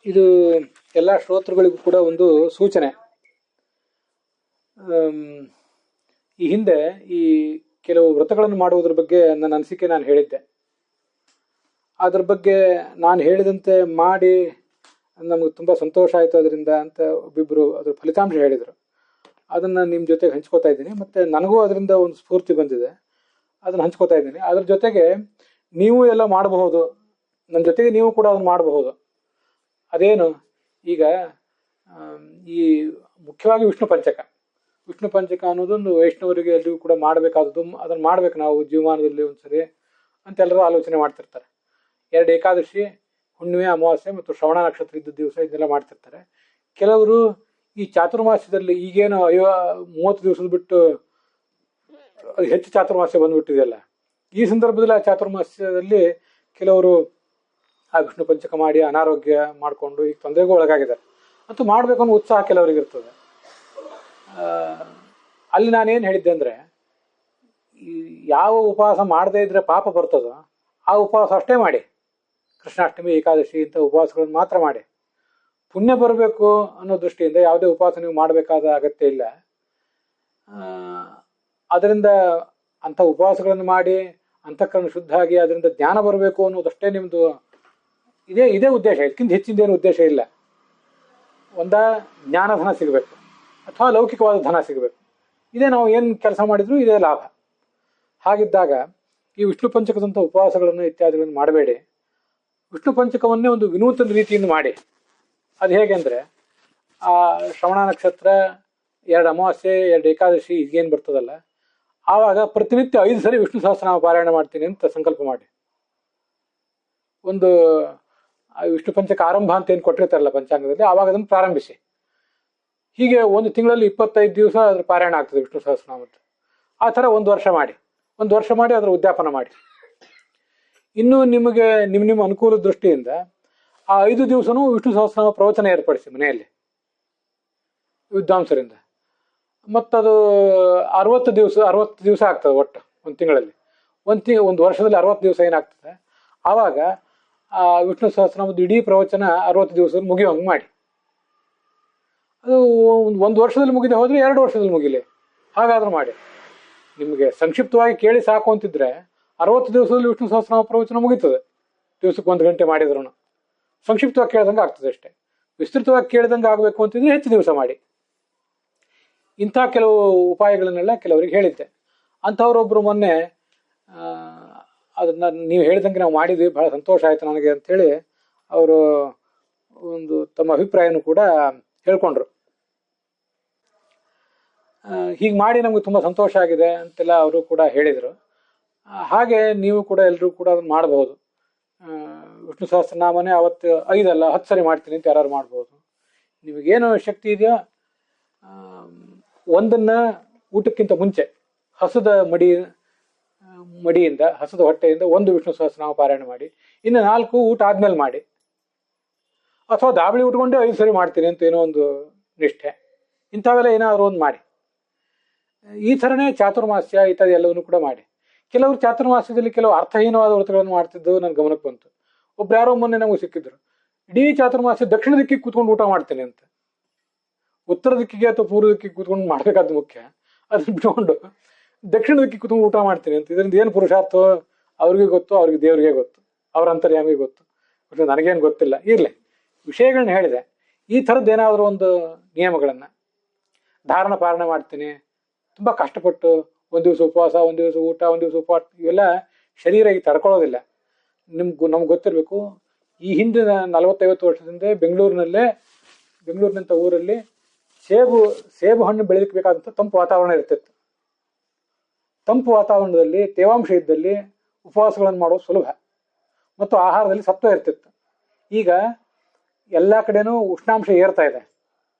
ಇದು ಎಲ್ಲ ಶ್ರೋತೃಗಳಿಗೂ ಕೂಡ ಒಂದು ಸೂಚನೆ. ಈ ಹಿಂದೆ ಈ ಕೆಲವು ವ್ರತಗಳನ್ನು ಮಾಡುವುದ್ರ ಬಗ್ಗೆ ನನ್ನ ಅನಿಸಿಕೆ ನಾನು ಹೇಳಿದ್ದೆ. ಅದ್ರ ಬಗ್ಗೆ ನಾನು ಹೇಳಿದಂತೆ ಮಾಡಿ ನಮಗೆ ತುಂಬ ಸಂತೋಷ ಆಯಿತು ಅದರಿಂದ ಅಂತ ಒಬ್ಬಿಬ್ಬರು ಅದ್ರ ಫಲಿತಾಂಶ ಹೇಳಿದರು. ಅದನ್ನು ನಿಮ್ಮ ಜೊತೆಗೆ ಹಂಚ್ಕೋತಾ ಇದ್ದೀನಿ. ಮತ್ತು ನನಗೂ ಅದರಿಂದ ಒಂದು ಸ್ಫೂರ್ತಿ ಬಂದಿದೆ, ಅದನ್ನು ಹಂಚ್ಕೋತಾ ಇದ್ದೀನಿ. ಅದ್ರ ಜೊತೆಗೆ ನೀವು ಎಲ್ಲ ಮಾಡಬಹುದು, ನನ್ನ ಜೊತೆಗೆ ನೀವು ಕೂಡ ಅದನ್ನು ಮಾಡಬಹುದು. ಅದೇನು, ಈಗ ಈ ಮುಖ್ಯವಾಗಿ ವಿಷ್ಣು ಪಂಚಕ ಅನ್ನೋದೊಂದು ವೈಷ್ಣವರಿಗೆ ಎಲ್ರಿಗೂ ಕೂಡ ಮಾಡಬೇಕಾದದ್ದು. ಅದನ್ನು ಮಾಡ್ಬೇಕು ನಾವು ಜೀವಮಾನದಲ್ಲಿ ಒಂದ್ಸರಿ ಅಂತ ಎಲ್ಲರೂ ಆಲೋಚನೆ ಮಾಡ್ತಿರ್ತಾರೆ. 2 ಏಕಾದಶಿ, ಹುಣ್ಣಿಮೆ, ಅಮಾವಾಸ್ಯೆ ಮತ್ತು ಶ್ರವಣ ನಕ್ಷತ್ರ ಇದ್ದ ದಿವಸ ಇದನ್ನೆಲ್ಲ ಮಾಡ್ತಿರ್ತಾರೆ. ಕೆಲವರು ಈ ಚಾತುರ್ಮಾಸ್ಯದಲ್ಲಿ ಈಗೇನು 30 ದಿವಸದ ಬಿಟ್ಟು ಹೆಚ್ಚು ಚಾತುರ್ಮಾಸ್ಯ ಬಂದ್ಬಿಟ್ಟಿದೆಯಲ್ಲ, ಈ ಸಂದರ್ಭದಲ್ಲಿ ಆ ಚಾತುರ್ಮಾಸ್ಯದಲ್ಲಿ ಕೆಲವರು ಆ ವಿಷ್ಣು ಪಂಚಕ ಮಾಡಿ ಅನಾರೋಗ್ಯ ಮಾಡಿಕೊಂಡು ಈಗ ತೊಂದರೆಗೂ ಒಳಗಾಗಿದ್ದಾರೆ. ಅಂತೂ ಮಾಡಬೇಕು ಅನ್ನೋ ಉತ್ಸಾಹ ಕೆಲವರಿಗೆ ಇರ್ತದೆ. ಅಲ್ಲಿ ನಾನೇನು ಹೇಳಿದ್ದೆ ಅಂದರೆ, ಯಾವ ಉಪವಾಸ ಮಾಡದೇ ಇದ್ರೆ ಪಾಪ ಬರ್ತದೋ ಆ ಉಪವಾಸ ಅಷ್ಟೇ ಮಾಡಿ. ಕೃಷ್ಣಾಷ್ಟಮಿ, ಏಕಾದಶಿ ಇಂಥ ಉಪವಾಸಗಳನ್ನು ಮಾತ್ರ ಮಾಡಿ. ಪುಣ್ಯ ಬರಬೇಕು ಅನ್ನೋ ದೃಷ್ಟಿಯಿಂದ ಯಾವುದೇ ಉಪವಾಸ ನೀವು ಮಾಡಬೇಕಾದ ಅಗತ್ಯ ಇಲ್ಲ. ಅದರಿಂದ ಅಂಥ ಉಪವಾಸಗಳನ್ನು ಮಾಡಿ ಅಂತಃಕರಣ ಶುದ್ಧ ಆಗಿ ಅದರಿಂದ ಜ್ಞಾನ ಬರಬೇಕು ಅನ್ನೋದಷ್ಟೇ ನಿಮ್ಮದು ಇದೇ ಉದ್ದೇಶ. ಇದಕ್ಕಿಂತ ಹೆಚ್ಚಿಂದೇನು ಉದ್ದೇಶ ಇಲ್ಲ. ಜ್ಞಾನಧನ ಸಿಗಬೇಕು ಅಥವಾ ಲೌಕಿಕವಾದ ಧನ ಸಿಗಬೇಕು. ಇದೇ ನಾವು ಏನು ಕೆಲಸ ಮಾಡಿದ್ರು ಇದೇ ಲಾಭ. ಹಾಗಿದ್ದಾಗ ಈ ವಿಷ್ಣು ಪಂಚಕದಂಥ ಉಪವಾಸಗಳನ್ನು ಇತ್ಯಾದಿಗಳನ್ನು ಮಾಡಬೇಡಿ. ವಿಷ್ಣು ಪಂಚಕವನ್ನೇ ಒಂದು ವಿನೂತನ ರೀತಿಯಿಂದ ಮಾಡಿ. ಅದು ಹೇಗೆ ಅಂದರೆ, ಆ ಶ್ರವಣ ನಕ್ಷತ್ರ, 2 ಅಮಾವಾಸ್ಯೆ, 2 ಏಕಾದಶಿ ಈಗೇನು ಬರ್ತದಲ್ಲ, ಆವಾಗ ಪ್ರತಿನಿತ್ಯ 5 ಸರಿ ವಿಷ್ಣು ಸಹಸ್ರನಾಮ ಪಾರಾಯಣ ಮಾಡ್ತೀನಿ ಅಂತ ಸಂಕಲ್ಪ ಮಾಡಿ. ಒಂದು ವಿಷ್ಣು ಪಂಚಕ ಆರಂಭ ಅಂತ ಏನು ಕೊಟ್ಟಿರ್ತಾರಲ್ಲ ಪಂಚಾಂಗದಲ್ಲಿ, ಆವಾಗ ಅದನ್ನು ಪ್ರಾರಂಭಿಸಿ. ಹೀಗೆ ಒಂದು ತಿಂಗಳಲ್ಲಿ 25 ದಿವಸ ಅದ್ರ ಪಾರಾಯಣ ಆಗ್ತದೆ ವಿಷ್ಣು ಸಹಸ್ರನಾಮದ್ದು. ಆ ಥರ 1 ವರ್ಷ ಮಾಡಿ, ಅದರ ಉದ್ಯಾಪನ ಮಾಡಿ. ಇನ್ನು ನಿಮಗೆ ನಿಮ್ಮ ಅನುಕೂಲ ದೃಷ್ಟಿಯಿಂದ ಆ 5 ದಿವಸನೂ ವಿಷ್ಣು ಸಹಸ್ರನಾಮ ಪ್ರವಚನ ಏರ್ಪಡಿಸಿ ಮನೆಯಲ್ಲಿ ವಿದ್ವಾಂಸರಿಂದ. ಮತ್ತದು 60 ದಿವಸ ಆಗ್ತದೆ ಒಟ್ಟು ಒಂದು ತಿಂಗಳಲ್ಲಿ. ಒಂದು ವರ್ಷದಲ್ಲಿ 60 ದಿವಸ ಏನಾಗ್ತದೆ, ಆವಾಗ ಆ ವಿಷ್ಣು ಸಹಸ್ರನಾಮದ ಇಡೀ ಪ್ರವಚನ 60 ದಿವಸದಲ್ಲಿ ಮುಗಿಯೋಂಗೆ ಮಾಡಿ. ಅದು 1 ವರ್ಷದಲ್ಲಿ ಮುಗಿದೇ ಹೋದರೆ 2 ವರ್ಷದಲ್ಲಿ ಮುಗಿಲಿ, ಹಾಗಾದ್ರೂ ಮಾಡಿ. ನಿಮಗೆ ಸಂಕ್ಷಿಪ್ತವಾಗಿ ಕೇಳಿ ಸಾಕು ಅಂತಿದ್ರೆ 60 ದಿವಸದಲ್ಲಿ ವಿಷ್ಣು ಸಹಸ್ರನಾಮ ಪ್ರವಚನ ಮುಗೀತದೆ. ದಿವಸಕ್ಕೆ 1 ಗಂಟೆ ಮಾಡಿದ್ರು ಸಂಕ್ಷಿಪ್ತವಾಗಿ ಕೇಳ್ದಂಗೆ ಆಗ್ತದೆ ಅಷ್ಟೇ. ವಿಸ್ತೃತವಾಗಿ ಕೇಳ್ದಂಗೆ ಆಗಬೇಕು ಅಂತಿದ್ರೆ ಹೆಚ್ಚು ದಿವಸ ಮಾಡಿ. ಇಂಥ ಕೆಲವು ಉಪಾಯಗಳನ್ನೆಲ್ಲ ಕೆಲವರಿಗೆ ಹೇಳಿದ್ದೆ. ಅಂಥವ್ರೊಬ್ಬರು ಮೊನ್ನೆ ಅದನ್ನು ನೀವು ಹೇಳಿದಂಗೆ ನಾವು ಮಾಡಿದ್ವಿ, ಬಹಳ ಸಂತೋಷ ಆಯಿತು ನನಗೆ ಅಂಥೇಳಿ ಅವರು ಒಂದು ತಮ್ಮ ಅಭಿಪ್ರಾಯನೂ ಕೂಡ ಹೇಳ್ಕೊಂಡ್ರು. ಹೀಗೆ ಮಾಡಿ ನಮಗೆ ತುಂಬ ಸಂತೋಷ ಆಗಿದೆ ಅಂತೆಲ್ಲ ಅವರು ಕೂಡ ಹೇಳಿದರು. ಹಾಗೆ ನೀವು ಕೂಡ ಎಲ್ಲರೂ ಕೂಡ ಅದನ್ನು ಮಾಡಬಹುದು. ವಿಷ್ಣು ಸಹಸ್ರನಾಮನೇ ಅವತ್ತು 5 ಅಲ್ಲ 10 ಸರಿ ಮಾಡ್ತೀನಿ ಅಂತ ಯಾರು ಮಾಡ್ಬೋದು. ನಿಮಗೇನು ಶಕ್ತಿ ಇದೆಯೋ ಒಂದನ್ನು ಊಟಕ್ಕಿಂತ ಮುಂಚೆ ಹಸದ ಮಡಿಯಿಂದ ಹಸದ ಹೊಟ್ಟೆಯಿಂದ 1 ವಿಷ್ಣು ಸಹಸ್ರನಾಮ ಪಾರಾಯಣ ಮಾಡಿ. ಇನ್ನು 4 ಊಟ ಆದ್ಮೇಲೆ ಮಾಡಿ. ಅಥವಾ ದಾಬಳಿ ಉಟ್ಕೊಂಡೆ 5 ಸರಿ ಮಾಡ್ತೀನಿ ಅಂತ ಏನೋ ಒಂದು ನಿಷ್ಠೆ. ಇಂಥವೆಲ್ಲ ಏನಾದರೂ ಒಂದು ಮಾಡಿ. ಈ ಥರನೇ ಚಾತುರ್ಮಾಸ್ಯ ಇತ್ಯಾದಿ ಎಲ್ಲವನ್ನೂ ಕೂಡ ಮಾಡಿ. ಕೆಲವರು ಚಾತುರ್ಮಾಸ್ಯದಲ್ಲಿ ಕೆಲವು ಅರ್ಥಹೀನವಾದ ವ್ರತಗಳನ್ನು ಮಾಡ್ತಿದ್ದು ನನ್ನ ಗಮನಕ್ಕೆ ಬಂತು. ಒಬ್ರು ಯಾರೋ ಮೊನ್ನೆ ನಮಗೆ ಸಿಕ್ಕಿದ್ರು, ಇಡೀ ಚಾತುರ್ಮಾಸ್ಯ ದಕ್ಷಿಣ ದಿಕ್ಕಿಗೆ ಕೂತ್ಕೊಂಡು ಊಟ ಮಾಡ್ತೀನಿ ಅಂತ. ಉತ್ತರ ದಿಕ್ಕಿಗೆ ಅಥವಾ ಪೂರ್ವ ದಿಕ್ಕಿಗೆ ಕೂತ್ಕೊಂಡು ಮಾಡ್ಬೇಕಾದ ಮುಖ್ಯ, ಅದನ್ನ ಬಿಟ್ಕೊಂಡು ದಕ್ಷಿಣ ದಿಕ್ಕಿಗೆ ಕೂತ್ಕೊಂಡು ಊಟ ಮಾಡ್ತೀನಿ ಅಂತ. ಇದರಿಂದ ಏನು ಪುರುಷಾರ್ಥ ಅವ್ರಿಗೆ ಗೊತ್ತು, ಅವ್ರಿಗೆ ದೇವ್ರಿಗೆ ಗೊತ್ತು, ಅವ್ರ ಅಂತರ್ಯಾಮಿಗೆ ಗೊತ್ತು, ನನಗೇನು ಗೊತ್ತಿಲ್ಲ. ಇರಲಿ, ವಿಷಯಗಳನ್ನ ಹೇಳಿದೆ. ಈ ಥರದ್ದು ಏನಾದರೂ ಒಂದು ನಿಯಮಗಳನ್ನು, ಧಾರಣ ಪಾಲನೆ ಮಾಡ್ತೀನಿ, ತುಂಬ ಕಷ್ಟಪಟ್ಟು 1 ದಿವಸ ಉಪವಾಸ, 1 ದಿವಸ ಊಟ, 1 ದಿವಸ ಉಪವಾಸ, ಇವೆಲ್ಲ ಶರೀರ ಈಗ ತಡ್ಕೊಳ್ಳೋದಿಲ್ಲ. ನಮ್ಗೆ ಗೊತ್ತಿರಬೇಕು, ಈ ಹಿಂದಿನ 40-50 ವರ್ಷದಿಂದ ಬೆಂಗಳೂರಿನಂಥ ಊರಲ್ಲಿ ಸೇಬು ಹಣ್ಣು ಬೆಳೆದಬೇಕಾದಂಥ ತಂಪು ವಾತಾವರಣ ಇರ್ತಿತ್ತು. ತಂಪು ವಾತಾವರಣದಲ್ಲಿ ತೇವಾಂಶ ಇದ್ದಲ್ಲಿ ಉಪವಾಸಗಳನ್ನು ಮಾಡೋದು ಸುಲಭ ಮತ್ತು ಆಹಾರದಲ್ಲಿ ಸತ್ವ ಇರ್ತಿತ್ತು. ಈಗ ಎಲ್ಲ ಕಡೆನೂ ಉಷ್ಣಾಂಶ ಏರ್ತಾ ಇದೆ,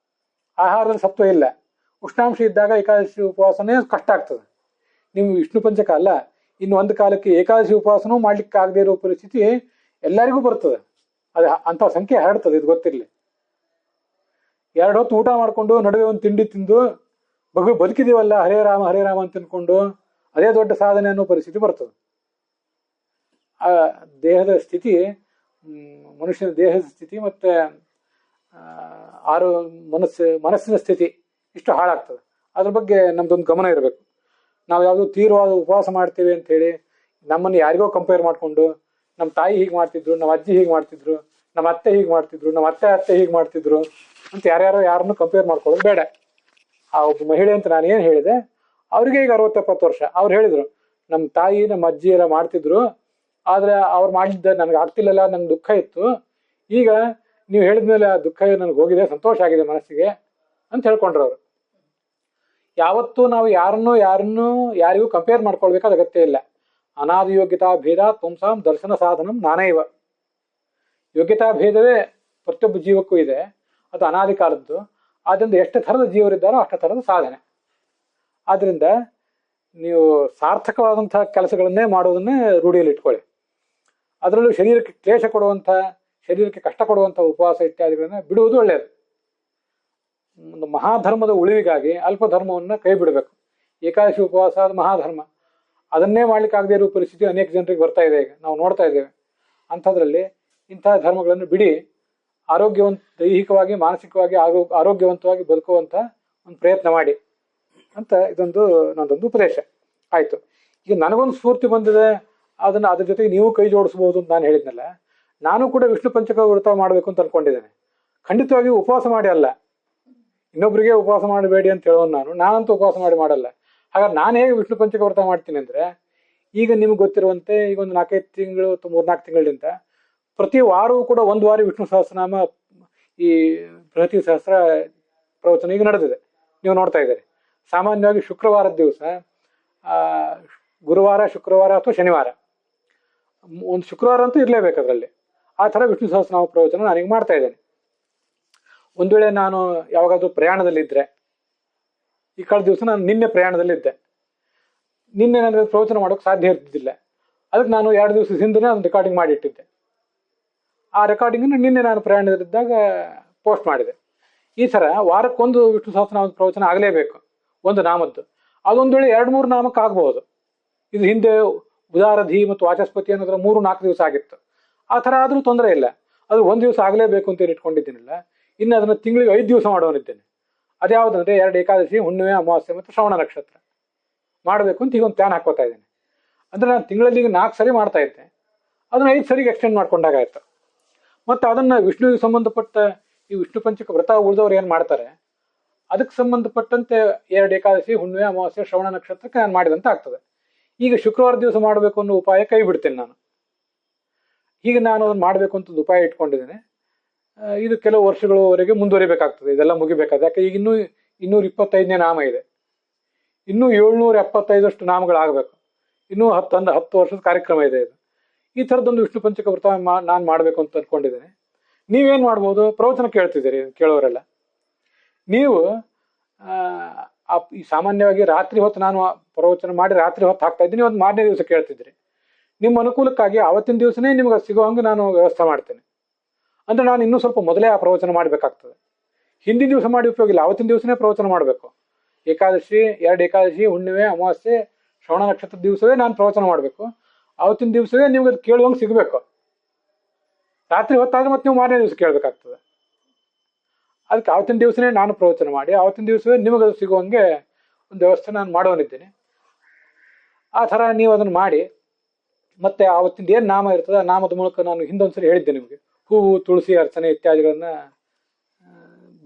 ಆಹಾರದಲ್ಲಿ ಸತ್ವ ಇಲ್ಲ. ಉಷ್ಣಾಂಶ ಇದ್ದಾಗ ಏಕಾದಶಿ ಉಪವಾಸನೇ ಕಷ್ಟ ಆಗ್ತದೆ. ನಿಮ್ಗೆ ವಿಷ್ಣು ಪಂಚಕ ಅಲ್ಲ, ಇನ್ನು ಒಂದು ಕಾಲಕ್ಕೆ ಏಕಾದಶಿ ಉಪವಾಸನೂ ಮಾಡ್ಲಿಕ್ಕೆ ಆಗದೆ ಇರೋ ಪರಿಸ್ಥಿತಿ ಎಲ್ಲರಿಗೂ ಬರ್ತದೆ. ಅದು ಅಂಥ ಸಂಖ್ಯೆ ಹರಡ್ತದೆ, ಇದು ಗೊತ್ತಿರಲಿ. 2 ಹೊತ್ತು ಊಟ ಮಾಡಿಕೊಂಡು ನಡುವೆ ಒಂದು ತಿಂಡಿ ತಿಂದು ಬದುಕಿದೀವಲ್ಲ ಹರೇ ರಾಮ ಅಂತ ತಿನ್ಕೊಂಡು ಅದೇ ದೊಡ್ಡ ಸಾಧನೆ ಅನ್ನೋ ಪರಿಸ್ಥಿತಿ ಬರ್ತದೆ. ಆ ದೇಹದ ಸ್ಥಿತಿ, ಮನುಷ್ಯನ ದೇಹದ ಸ್ಥಿತಿ ಮತ್ತು ಆರೋ ಮನಸ್ಸಿನ ಸ್ಥಿತಿ ಇಷ್ಟು ಹಾಳಾಗ್ತದೆ. ಅದ್ರ ಬಗ್ಗೆ ನಮ್ದೊಂದು ಗಮನ ಇರಬೇಕು. ನಾವು ಯಾವುದು ತೀವ್ರವಾದ ಉಪವಾಸ ಮಾಡ್ತೀವಿ ಅಂತ ಹೇಳಿ ನಮ್ಮನ್ನು ಯಾರಿಗೋ ಕಂಪೇರ್ ಮಾಡಿಕೊಂಡು ನಮ್ಮ ತಾಯಿ ಹೀಗೆ ಮಾಡ್ತಿದ್ರು, ನಮ್ಮ ಅಜ್ಜಿ ಹೀಗೆ ಮಾಡ್ತಿದ್ರು, ನಮ್ಮ ಅತ್ತೆ ಹೀಗೆ ಮಾಡ್ತಿದ್ರು, ನಮ್ಮ ಅತ್ತೆ ಹೀಗೆ ಮಾಡ್ತಿದ್ರು ಅಂತ ಯಾರನ್ನು ಕಂಪೇರ್ ಮಾಡ್ಕೊಳ್ಳೋದು ಬೇಡ. ಆ ಒಬ್ಬ ಮಹಿಳೆ ಅಂತ ನಾನು ಏನು ಹೇಳಿದೆ, ಅವ್ರಿಗೆ ಈಗ 60-70 ವರ್ಷ. ಅವ್ರು ಹೇಳಿದ್ರು ನಮ್ಮ ತಾಯಿ ನಮ್ಮ ಅಜ್ಜಿ ಎಲ್ಲ ಮಾಡ್ತಿದ್ರು, ಆದರೆ ಅವ್ರು ಮಾಡಿದ್ದ ನನಗೆ ಆಗ್ತಿಲ್ಲಲ್ಲ, ನಂಗೆ ದುಃಖ ಇತ್ತು. ಈಗ ನೀವು ಹೇಳಿದ್ಮೇಲೆ ಆ ದುಃಖ ನನಗೆ ಹೋಗಿದೆ, ಸಂತೋಷ ಆಗಿದೆ ಮನಸ್ಸಿಗೆ ಅಂತ ಹೇಳ್ಕೊಂಡ್ರು ಅವರು. ಯಾವತ್ತೂ ನಾವು ಯಾರಿಗೂ ಕಂಪೇರ್ ಮಾಡ್ಕೊಳ್ಬೇಕಾದ ಅಗತ್ಯ ಇಲ್ಲ. ಅನಾದಿ ಯೋಗ್ಯತಾ ಭೇದ ಪುಂಸಾಂ ದರ್ಶನ ಸಾಧನಂ ನಾನೈವ. ಯೋಗ್ಯತಾ ಭೇದವೇ ಪ್ರತಿಯೊಬ್ಬ ಜೀವಕ್ಕೂ ಇದೆ, ಅದು ಅನಾದಿ ಕಾಲದ್ದು. ಆದ್ದರಿಂದ ಎಷ್ಟು ಥರದ ಜೀವರಿದ್ದಾರೋ ಅಷ್ಟು ಥರದ ಸಾಧನೆ. ಆದ್ದರಿಂದ ನೀವು ಸಾರ್ಥಕವಾದಂತಹ ಕೆಲಸಗಳನ್ನೇ ಮಾಡೋದನ್ನೇ ರೂಢಿಯಲ್ಲಿ ಇಟ್ಕೊಳ್ಳಿ. ಅದರಲ್ಲೂ ಶರೀರಕ್ಕೆ ಕ್ಲೇಶ ಕೊಡುವಂಥ, ಶರೀರಕ್ಕೆ ಕಷ್ಟ ಕೊಡುವಂಥ ಉಪವಾಸ ಇತ್ಯಾದಿಗಳನ್ನ ಬಿಡುವುದು ಒಳ್ಳೆಯದು. ಒಂದು ಮಹಾಧರ್ಮದ ಉಳಿವಿಗಾಗಿ ಅಲ್ಪ ಧರ್ಮವನ್ನು ಕೈ ಬಿಡಬೇಕು. ಏಕಾದಶಿ ಉಪವಾಸ ಅದು ಮಹಾಧರ್ಮ, ಅದನ್ನೇ ಮಾಡ್ಲಿಕ್ಕಾಗದೇ ಇರೋ ಪರಿಸ್ಥಿತಿ ಅನೇಕ ಜನರಿಗೆ ಬರ್ತಾ ಇದೆ, ಈಗ ನಾವು ನೋಡ್ತಾ ಇದ್ದೇವೆ. ಅಂಥದ್ರಲ್ಲಿ ಇಂತಹ ಧರ್ಮಗಳನ್ನು ಬಿಡಿ, ದೈಹಿಕವಾಗಿ ಮಾನಸಿಕವಾಗಿ ಆರೋಗ್ಯವಂತವಾಗಿ ಬದುಕುವಂಥ ಒಂದು ಪ್ರಯತ್ನ ಮಾಡಿ ಅಂತ ನನ್ನದೊಂದು ಉಪದೇಶ ಆಯಿತು. ಈಗ ನನಗೊಂದು ಸ್ಫೂರ್ತಿ ಬಂದಿದೆ, ಅದ್ರ ಜೊತೆಗೆ ನೀವು ಕೈ ಜೋಡಿಸ್ಬೋದು ಅಂತ ನಾನು ಹೇಳಿದ್ನಲ್ಲ. ನಾನು ಕೂಡ ವಿಷ್ಣು ಪಂಚಕ ವ್ರತ ಮಾಡಬೇಕು ಅಂತ ಅನ್ಕೊಂಡಿದ್ದೇನೆ. ಖಂಡಿತವಾಗಿ ಉಪವಾಸ ಮಾಡಿ ಅಲ್ಲ, ಇನ್ನೊಬ್ಬರಿಗೆ ಉಪವಾಸ ಮಾಡಬೇಡಿ ಅಂತ ಹೇಳೋನು ನಾನಂತೂ ಉಪವಾಸ ಮಾಡಲ್ಲ. ಹಾಗಾದ್ರೆ ನಾನು ಹೇಗೆ ವಿಷ್ಣು ಪಂಚಕ ವ್ರತ ಮಾಡ್ತೀನಿ ಅಂದರೆ, ಈಗ ನಿಮ್ಗೆ ಗೊತ್ತಿರುವಂತೆ ಈಗ ಒಂದು 4-5 ತಿಂಗಳು ಅಥವಾ 3-4 ತಿಂಗಳಿಂದ ಪ್ರತಿ ವಾರವೂ ಕೂಡ ಒಂದು ವಾರ ವಿಷ್ಣು ಸಹಸ್ರನಾಮ ಈ ಬೃಹತಿ ಸಹಸ್ರ ಪ್ರವಚನ ಈಗ ನಡೆದಿದೆ, ನೀವು ನೋಡ್ತಾ ಇದ್ದೀರಿ. ಸಾಮಾನ್ಯವಾಗಿ ಶುಕ್ರವಾರದ ದಿವಸ, ಗುರುವಾರ, ಶುಕ್ರವಾರ ಅಥವಾ ಶನಿವಾರ, ಒಂದು ಶುಕ್ರವಾರ ಅಂತೂ ಇರಲೇಬೇಕು ಅದರಲ್ಲಿ. ಆ ಥರ ವಿಷ್ಣು ಸಹಸ್ರನಾಮ ಪ್ರವಚನ ನಾನೀಗ ಮಾಡ್ತಾ ಇದ್ದೇನೆ. ಒಂದು ವೇಳೆ ನಾನು ಯಾವಾಗಾದ್ರೂ ಪ್ರಯಾಣದಲ್ಲಿದ್ದರೆ, ಈ ಕಳೆದ ದಿವಸ ನಾನು ನಿನ್ನೆ ಪ್ರಯಾಣದಲ್ಲಿದ್ದೆ, ನಿನ್ನೆ ನನಗೆ ಪ್ರವಚನ ಮಾಡೋಕ್ಕೆ ಸಾಧ್ಯ ಇರ್ತಿದ್ದಿಲ್ಲ. ಅದಕ್ಕೆ ನಾನು 2 ದಿವಸದ ಹಿಂದೆ ಅದನ್ನು ರೆಕಾರ್ಡಿಂಗ್ ಮಾಡಿಟ್ಟಿದ್ದೆ. ಆ ರೆಕಾರ್ಡಿಂಗನ್ನು ನಿನ್ನೆ ನಾನು ಪ್ರಯಾಣದಲ್ಲಿದ್ದಾಗ ಪೋಸ್ಟ್ ಮಾಡಿದೆ. ಈ ಥರ ವಾರಕ್ಕೊಂದು ವಿಷ್ಣು ಸಹಸ್ರನಾಮದ ಪ್ರವಚನ ಆಗಲೇಬೇಕು, ಒಂದು ನಾಮದ್ದು. ಅದೊಂದು ವೇಳೆ 2-3 ನಾಮಕ್ಕೆ ಆಗಬಹುದು. ಇದು ಹಿಂದೆ ಉದಾರಧಿ ಮತ್ತು ವಾಚಸ್ಪತಿ ಅನ್ನೋದ್ರ 3-4 ದಿವಸ ಆಗಿತ್ತು. ಆ ಥರ ಆದರೂ ತೊಂದರೆ ಇಲ್ಲ, ಅದು ಒಂದು ದಿವಸ ಆಗಲೇಬೇಕು ಅಂತ ಇಟ್ಕೊಂಡಿದ್ದೀನಿಲ್ಲ. ಇನ್ನು ಅದನ್ನು ತಿಂಗಳಿಗೆ 5 ದಿವಸ ಮಾಡೋನಿದ್ದೇನೆ. ಅದ್ಯಾವುದಂದ್ರೆ 2 ಏಕಾದಶಿ, ಹುಣ್ಣಿಮೆ, ಅಮಾವಾಸ್ಯೆ ಮತ್ತು ಶ್ರವಣ ನಕ್ಷತ್ರ ಮಾಡಬೇಕು ಅಂತ ಈಗ ಒಂದು ಪ್ಲಾನ್ ಹಾಕೋತಾ ಇದ್ದೇನೆ. ಅಂದರೆ ನಾನು ತಿಂಗಳಲ್ಲಿ ಈಗ 4 ಸರಿ ಮಾಡ್ತಾ ಇದ್ದೆ, ಅದನ್ನು 5 ಸರಿಗೆ ಎಕ್ಸ್ಟೆಂಡ್ ಮಾಡ್ಕೊಂಡಾಗಾಯ್ತು. ಮತ್ತು ಅದನ್ನು ವಿಷ್ಣುವಿಗೆ ಸಂಬಂಧಪಟ್ಟ ಈ ವಿಷ್ಣು ಪಂಚಕ ವ್ರತ ಉಳಿದವ್ರು ಏನು ಮಾಡ್ತಾರೆ ಅದಕ್ಕೆ ಸಂಬಂಧಪಟ್ಟಂತೆ 2 ಏಕಾದಶಿ, ಹುಣ್ಣಿಮೆ, ಅಮಾವಾಸ್ಯೆ, ಶ್ರವಣ ನಕ್ಷತ್ರಕ್ಕೆ ನಾನು ಮಾಡಿದಂತೆ ಆಗ್ತದೆ. ಈಗ ಶುಕ್ರವಾರ ದಿವಸ ಮಾಡಬೇಕು ಅನ್ನೋ ಉಪಾಯ ಕೈ ಬಿಡ್ತೇನೆ ನಾನು. ಈಗ ನಾನು ಅದನ್ನು ಮಾಡಬೇಕು ಅಂತ ಒಂದು ಉಪಾಯ ಇಟ್ಕೊಂಡಿದ್ದೇನೆ. ಇದು ಕೆಲವು ವರ್ಷಗಳವರೆಗೆ ಮುಂದುವರಿಬೇಕಾಗ್ತದೆ, ಇದೆಲ್ಲ ಮುಗಿಬೇಕಾದ್ರೆ. ಯಾಕೆ ಈಗ ಇನ್ನೂ 225ನೇ ನಾಮ ಇದೆ, ಇನ್ನೂ 775 ನಾಮಗಳಾಗಬೇಕು, ಇನ್ನೂ 10 ವರ್ಷದ ಕಾರ್ಯಕ್ರಮ ಇದೆ ಇದು. ಈ ಥರದೊಂದು ವಿಷ್ಣು ಪಂಚಕ ವ್ರತ ನಾನು ಮಾಡಬೇಕು ಅಂತ ಅಂದ್ಕೊಂಡಿದ್ದೇನೆ. ನೀವೇನು ಮಾಡ್ಬೋದು, ಪ್ರವಚನ ಕೇಳ್ತಿದ್ದೀರಿ ಕೇಳೋರೆಲ್ಲ, ನೀವು ಈ ಸಾಮಾನ್ಯವಾಗಿ ರಾತ್ರಿ ಹೊತ್ತು ನಾನು ಪ್ರವಚನ ಮಾಡಿ ರಾತ್ರಿ ಹೊತ್ತು ಹಾಕ್ತಾ ಇದ್ದೀನಿ, ಒಂದು ಮಾರನೇ ದಿವಸ ಕೇಳ್ತಿದ್ರಿ. ನಿಮ್ಮ ಅನುಕೂಲಕ್ಕಾಗಿ ಆವತ್ತಿನ ದಿವಸನೇ ನಿಮ್ಗೆ ಸಿಗೋ ಹಂಗೆ ನಾನು ವ್ಯವಸ್ಥೆ ಮಾಡ್ತೇನೆ. ಅಂದರೆ ನಾನು ಇನ್ನೂ ಸ್ವಲ್ಪ ಮೊದಲೇ ಆ ಪ್ರವಚನ ಮಾಡಬೇಕಾಗ್ತದೆ. ಹಿಂದಿನ ದಿವಸ ಮಾಡಿ ಉಪಯೋಗ ಇಲ್ಲ, ಆವತ್ತಿನ ದಿವಸನೇ ಪ್ರವಚನ ಮಾಡಬೇಕು. ಏಕಾದಶಿ, 2 ಏಕಾದಶಿ, ಹುಣ್ಣಿಮೆ, ಅಮಾವಾಸ್ಯೆ, ಶ್ರವಣ ನಕ್ಷತ್ರದ ದಿವಸವೇ ನಾನು ಪ್ರವಚನ ಮಾಡಬೇಕು. ಆವತ್ತಿನ ದಿವಸವೇ ನಿಮ್ಗೆ ಅದು ಕೇಳುವಂಗೆ ಸಿಗಬೇಕು. ರಾತ್ರಿ ಹೊತ್ತಾದ್ರೆ ಮತ್ತೆ ನೀವು ಮಾರನೇ ದಿವಸ ಕೇಳಬೇಕಾಗ್ತದೆ. ಅದಕ್ಕೆ ಆವತ್ತಿನ ದಿವಸನೇ ನಾನು ಪ್ರವಚನ ಮಾಡಿ ಆವತ್ತಿನ ದಿವಸವೇ ನಿಮಗೆ ಅದು ಸಿಗುವಂಗೆ ಒಂದು ವ್ಯವಸ್ಥೆ ನಾನು ಮಾಡೋನಿದ್ದೀನಿ. ಆ ಥರ ನೀವು ಅದನ್ನು ಮಾಡಿ, ಮತ್ತೆ ಆವತ್ತಿಂದ ಏನು ನಾಮ ಇರ್ತದೆ ಆ ನಾಮದ ಮೂಲಕ ನಾನು ಹಿಂದೊಂದ್ಸರಿ ಹೇಳಿದ್ದೆ ನಿಮಗೆ, ಹೂವು, ತುಳಸಿ, ಅರ್ಚನೆ ಇತ್ಯಾದಿಗಳನ್ನ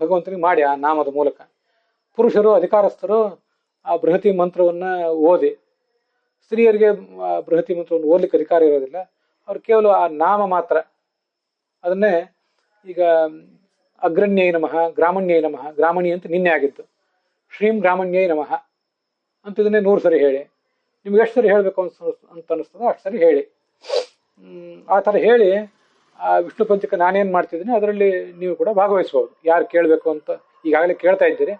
ಭಗವಂತನಿಗೆ ಮಾಡಿ ಆ ನಾಮದ ಮೂಲಕ. ಪುರುಷರು, ಅಧಿಕಾರಸ್ಥರು ಆ ಬೃಹತಿ ಮಂತ್ರವನ್ನು ಓದಿ, ಸ್ತ್ರೀಯರಿಗೆ ಬೃಹತಿ ಮಂತ್ರವನ್ನು ಓದಲಿಕ್ಕೆ ಅಧಿಕಾರ ಇರೋದಿಲ್ಲ, ಅವ್ರು ಕೇವಲ ಆ ನಾಮ ಮಾತ್ರ. ಅದನ್ನೇ ಈಗ ಅಗ್ರಣ್ಯೈ ನಮಃ, ಗ್ರಾಮಣ್ಯೈ ನಮಃ, ಗ್ರಾಮಣಿ ಅಂತ ನಿನ್ನೆ ಆಗಿತ್ತು, ಶ್ರೀಂ ಗ್ರಾಮಣ್ಯೈ ನಮಃ ಅಂತ ಇದನ್ನೇ 100 ಸರಿ ಹೇಳಿ. ನಿಮ್ಗೆ ಎಷ್ಟು ಸರಿ ಹೇಳಬೇಕು ಅಂತ ಅನಿಸ್ತದೋ ಅಷ್ಟು ಸರಿ ಹೇಳಿ. ಆ ಥರ ಹೇಳಿ ಆ ವಿಷ್ಣು ಪಂಚಕ ನಾನೇನು ಮಾಡ್ತಿದ್ದೀನಿ ಅದರಲ್ಲಿ ನೀವು ಕೂಡ ಭಾಗವಹಿಸ್ಬೋದು. ಯಾರು ಕೇಳಬೇಕು ಅಂತ ಈಗಾಗಲೇ ಕೇಳ್ತಾ ಇದ್ದೀರಿ,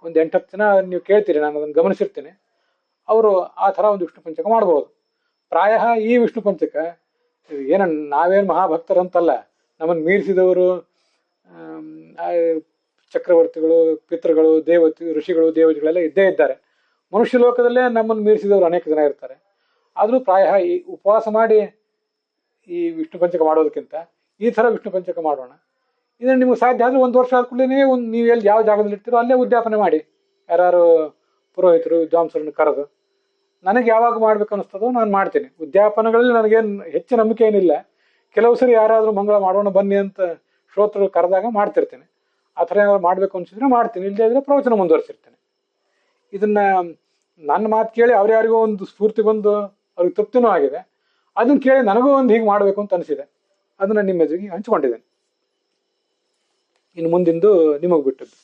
ಒಂದು 8-10 ಜನ ನೀವು ಕೇಳ್ತೀರಿ, ನಾನು ಅದನ್ನು ಗಮನಿಸಿರ್ತೀನಿ. ಅವರು ಆ ಥರ ಒಂದು ವಿಷ್ಣು ಪಂಚಕ ಮಾಡ್ಬೋದು. ಪ್ರಾಯ ಈ ವಿಷ್ಣು ಪಂಚಕ ನಾವೇನು ಮಹಾಭಕ್ತರಂತಲ್ಲ, ನಮ್ಮನ್ನು ಮೀರಿಸಿದವರು ಚಕ್ರವರ್ತಿಗಳು, ಪಿತೃಗಳು, ಋಷಿಗಳು, ದೇವತೆಗಳೆಲ್ಲ ಇದ್ದೇ ಇದ್ದಾರೆ. ಮನುಷ್ಯ ಲೋಕದಲ್ಲೇ ನಮ್ಮನ್ನು ಮೀರಿಸಿದವರು ಅನೇಕ ಜನ ಇರ್ತಾರೆ. ಆದರೂ ಪ್ರಾಯ ಈ ಉಪವಾಸ ಮಾಡಿ ಈ ವಿಷ್ಣು ಪಂಚಕ ಮಾಡೋದಕ್ಕಿಂತ ಈ ಥರ ವಿಷ್ಣು ಪಂಚಕ ಮಾಡೋಣ. ಇದನ್ನು ನಿಮ್ಗೆ ಸಾಧ್ಯ ಆದರೆ 1 ವರ್ಷ ಆದ ಕೂಡಲೇ ನೀವು ಎಲ್ಲಿ ಯಾವ ಜಾಗದಲ್ಲಿ ಇರ್ತೀರೋ ಅಲ್ಲೇ ಉದ್ಯಾಪನೆ ಮಾಡಿ. ಯಾರು ಪುರೋಹಿತರು ವಿದ್ವಾಂಸರನ್ನು ಕರೆದು ನನಗೆ ಯಾವಾಗ ಮಾಡ್ಬೇಕು ಅನಿಸ್ತದೋ ನಾನು ಮಾಡ್ತೀನಿ. ಉದ್ಯಾಪನೆಗಳಲ್ಲಿ ನನಗೇನು ಹೆಚ್ಚು ನಂಬಿಕೆ ಏನಿಲ್ಲ. ಕೆಲವು ಸರಿ ಯಾರಾದರೂ ಮಂಗಳ ಮಾಡೋಣ ಬನ್ನಿ ಅಂತ ಶ್ರೋತೃಗಳು ಕರೆದಾಗ ಮಾಡ್ತಿರ್ತೇನೆ. ಆ ಥರ ಏನಾದ್ರು ಮಾಡಬೇಕು ಅನಿಸಿದ್ರೆ ಮಾಡ್ತೀನಿ, ಇಲ್ಲದೇ ಇದ್ರೆ ಪ್ರವಚನ ಮುಂದುವರಿಸಿರ್ತೇನೆ. ಇದನ್ನ ನನ್ನ ಮಾತು ಕೇಳಿ ಅವ್ರ್ಯಾರಿಗೋ ಒಂದು ಸ್ಫೂರ್ತಿ ಬಂದು ಅವ್ರಿಗೆ ತೃಪ್ತಿನೂ ಆಗಿದೆ. ಅದನ್ನ ಕೇಳಿ ನನಗೂ ಒಂದು ಹೀಗೆ ಮಾಡಬೇಕು ಅಂತ ಅನಿಸಿದೆ. ಅದನ್ನ ನಿಮ್ಮ ಎದುರಿಗೆ ಹಂಚ್ಕೊಂಡಿದ್ದೇನೆ. ಇನ್ನು ಮುಂದಿಂದು ನಿಮಗೆ ಬಿಟ್ಟದ್ದು.